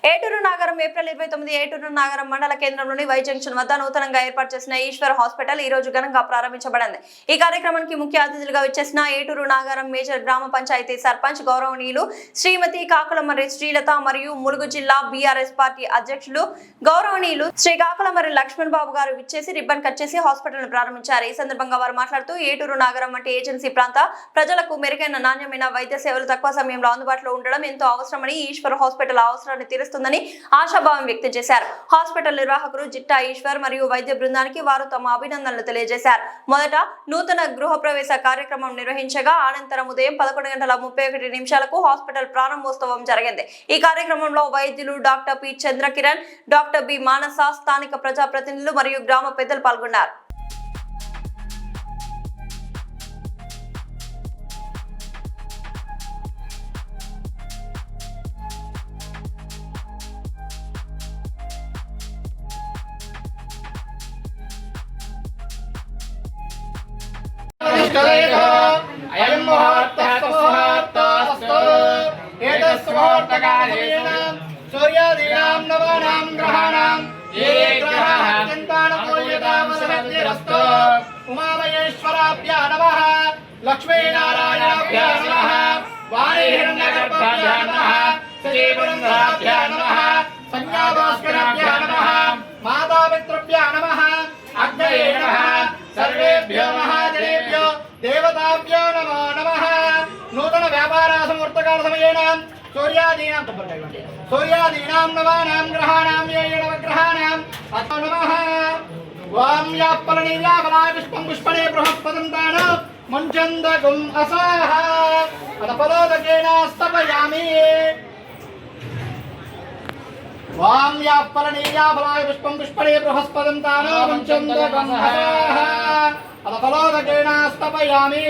ఏటూరు Nagaram April 29 ఏటూరు నాగరం మండల కేంద్రంలోని Y junction వద్ద నూతనంగా ఏర్పాటు చేసిన ఈశ్వర్ హాస్పిటల్ ఈ రోజు ఘనంగా ప్రారంభించబడింది. ఈ కార్యక్రమానికి ముఖ్య అతిథులుగా విచ్చేసిన ఏటూరు నాగరం మేజర్ గ్రామ పంచాయతీ సర్పంచ్ గౌరవనీయులు శ్రీమతి కాకులమర్రి శ్రీలత మరియు ములుగు జిల్లా బీఆర్ఎస్ పార్టీ అధ్యక్షులు గౌరవనీయులు శ్రీ కాకులమర్రి లక్ష్మణ్ బాబు గారు విచ్చేసి రిబ్బన్ కట్ చేసి హాస్పిటల్ ప్రారంభించారు. ఈ సందర్భంగా వారు మాట్లాడుతూ ఏటూరు నాగరం వంటి ఏజెన్సీ ప్రాంత ప్రజలకు మెరుగైన నాణ్యమైన వైద్య సేవలు తక్కువ సమయంలో అందుబాటులో ఉండడం ఎంతో అవసరమని ఈశ్వర్ హాస్పిటల్ అవసరాన్ని తీరుస్తుందని ఆశాభావం వ్యక్తం చేశారు. హాస్పిటల్ నిర్వాహకులు జిట్టా ఈశ్వర్ మరియు వైద్య బృందానికి వారు తమ అభినందనలు తెలియజేశారు. మొదట నూతన గృహప్రవేశ కార్యక్రమం నిర్వహించగా అనంతరం ఉదయం 11:31 హాస్పిటల్ ప్రారంభోత్సవం జరిగింది. ఈ కార్యక్రమంలో వైద్యులు doctor P Chandrakiran, doctor B Manasa, స్థానిక ప్రజాప్రతినిధులు మరియు గ్రామ పెద్దలు పాల్గొన్నారు. అయం ముహూర్తస్తు ఏతస్ముహూర్తకాలేన సూర్యాదీనాం నవానాం గ్రహాణాం ఏ గ్రహాః చింతానుకూల్యతామసరస్తిరస్తు ఉమామహేశ్వరాభ్యా నమః లక్ష్మీనారాయణాభ్యా నమః వాణీహిరణ్యగర్భాభ్యా నమః శ్రీపురంధరాభ్యా నమః సంజ్ఞాభాస్కరాభ్యా నమః మాతాపితృభ్యా నమః అగ్నయే నమః సర్వేభ్యో మహాజనేభ్యో దేవతాభ్యో నమో నమః. నూతన వ్యాపార సమూర్తకాల సమయేన సూర్యాదీనాం నవానాం గ్రహాణాం ఏ నవగ్రహాణాం అతో నమః. ఓం యాప్పలనీయాఫలాయ పుష్పం పుష్పణే బృహస్పతిం తాన ముంచందగుం అసాహ అతపలోదకేన స్తపయామి. ఓం యాప్పలనీయాఫలాయ పుష్పం పుష్పణే బృహస్పతిం తాన ముంచందగుం అసాహ అతపలోదకేన స్తపయామి.